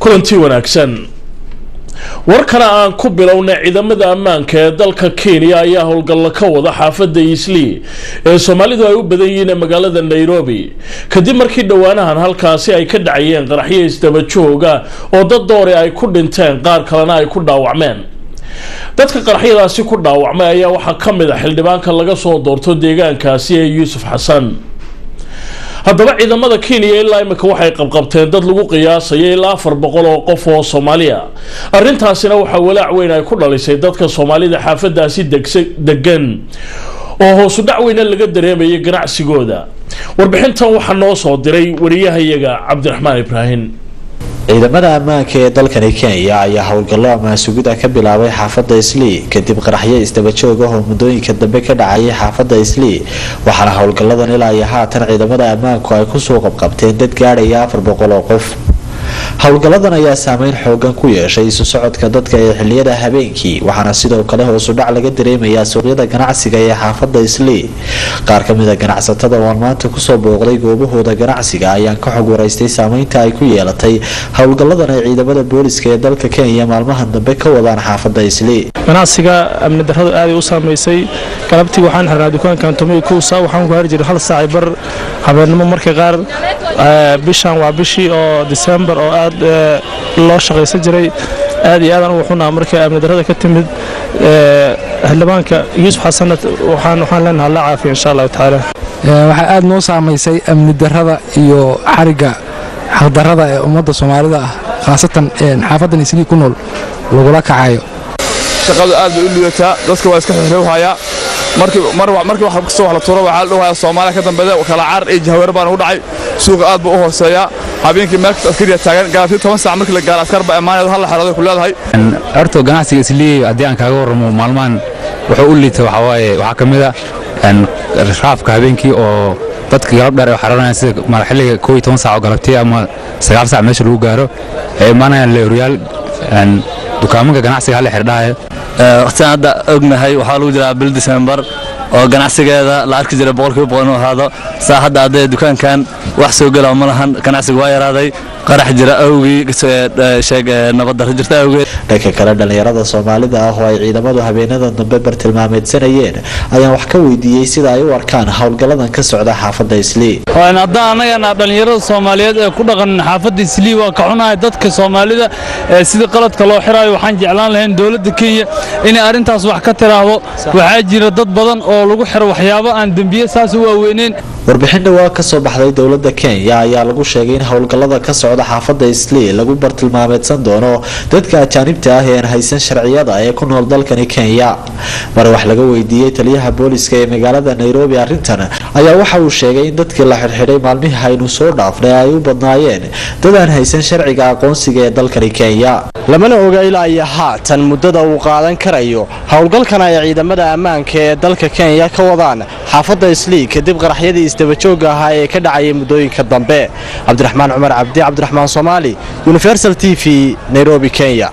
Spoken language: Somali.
kulantii wanaagsan warkana aan ku bilownay ciidamada ammaanka ee dalka Kenya ayaa howlgal ka wada xaafadda Eastleigh ee Soomaalidu ay u badan yihiin magaalada Nairobi kadib markii dhawaanahan halkaasi ay ka dhacayeen qaraxyo isdaba jooga oo dad door ay ku dhinteen qaar kalena ay ku dhaawacmeen dadka qaraxyadaasi ku dhaawacmay ayaa waxa kamid ah xildhibaanka laga soo doorto deegaankaasi ee Yuusuf Xasan haddaba ciidamada Kenya ilaa imika waxay qabqabteen dad lagu qiyaasay ilaa 400 oo qof oo Soomaaliya arintaasina waxa walaac weyn ay ku dhalisay dadka Soomaalida xaafadaasi degan oo hoos u dhac weyn laga dareemayay ganacsigooda warbixintan waxa noo soo diray wariyahayaga Cabdiraxmaan Ibrahim ciidamada ammaanka ee dalkani Kenya ayaa howlgallo ama sugida ka bilaabay xaafadda Eastleigh kadib qaraxyo isdaba joog ah oo muddooyinka dambe ka dhacay xaafadda Eastleigh waxaana howlgalladan ilaa iyo haatan ciidamada ammaanku ay ku soo qabqabteen dad gaaraya 400 oo qof howlgalladan ayaa saameyn xoogan ku yeeshay isu socodka dadka ee xilliyada habeenkii waxaana sidoo kale hoos u dhac laga dareemayaa suuqyada ganacsiga ee xaafadda Eastleigh qaar ka mid ah ganacsatada oo maanta ku soo booqday goobahooda ganacsiga ayaan ka xog wareystay saameynta ay ku yeelatay howlgalladan ay ciidamada booliska ee dalka Kenya maalmahan dambe ka wadaan xaafadda Eastleigh ganacsiga amni darrada aad ay u saameysay galabtii waxaan xirnaa dukaankan Tommy Kusa waxaan ku har jiray hal saac bar habeenimo markii qaar bishan waa bishii oo December oo aad loo shaqeysan jiray aad iyo aad u xunaa markii amni darrada ka timid xildhibaanka Yuusuf Xasan waxaan leenahay la caafiyo insha Allah taala waxa aad noo saameysay amni darrada iyo xariga xaq darrada ee ummadda Soomaalida ah khaasatan xaafaddan Eastleigh ku nool lagula kacayo shaqadu aad u liidataa dadka waa iska xirxiraya markii waxa soo la tuuro waxa la dhahaa Soomaaliya ka dambeeya kala caar ee jahwar baan u dhacay suuqa aad buu u hooseeya habeenkii meelka askariga taagan gaartay 10 saac markii la gaar askar ba amaanad hal xarado ku leedahay arto ganacsiga Eastleigh hadii aan kaaga waramo maalmaan wuxuu u liitay waxa kamid ah raafka habeenkii oo dadka galab dheer ay xaranayaan sida marxiliga 12 saac oo galabtii ama 9 saac meesha lagu gaaro ee maanayaan leeyaal dukaamada ganacsiga hal xirdhaay waqtigan hadda ognahay waxa lagu jiraa bil December oo ganacsigeeda la arki jiray 100% inuu ahaado saa hadda dukaankan wax soo gala ma lahan ganacsigu waa yaraaday qarax jira awgii sheeg nabad darro jirta awgeed dadka kale dhalinyarada Soomaalida ah oo ay ciidamadu habeenada dambe bartilmaameedsanayeen ayaan wax ka weydiiyay sida ay u arkaan howlgalladan ka socda xaafadda Eastleigh waan hadda anaga dhalinyarada Soomaaliyeed ee ku dhaqan xaafadda Eastleigh waa ka xunahay dadka Soomaalida sida qaladka loo xirayo waxaan jeclaan lahayn dawladda Kenya in arintaas wax ka tiraahdo waxa jira dad badan oo lagu xiro waxyaabo aan dambiye saas u waaweyneen warbixinta waa ka soo baxday dawladda Kenya ayaa lagu sheegay in howlgallada ka socda xaafadda Eastleigh lagu bartilmaameedsan doono dadka ajaanibta ah ee haysan sharciyada ee ku nool dalkani Kenya mar wax laga weydiiyay taliyaha booliska ee magaalada Nairobi arintan ayaa waxa uu sheegay in dadkii la xirxiray maalmihii aynu soo dhaafnay ay u badnaayeen dad aan haysan sharciga aqoonsiga ee dalkani Kenya lamana oga ilaa iyo haatan muddada uu qaadan karayo howlgalkan ay ciidamada ammaanka ee dalka Kenya ka wadaan xaafadda Eastleigh kadib qaraxyadii isdaba joog ah ee ka dhacay muddooyinka dambe Cabdiraxmaan Cumar Cabdi Cabdiraxmaan Soomaali Universal TV Nairobi Kenya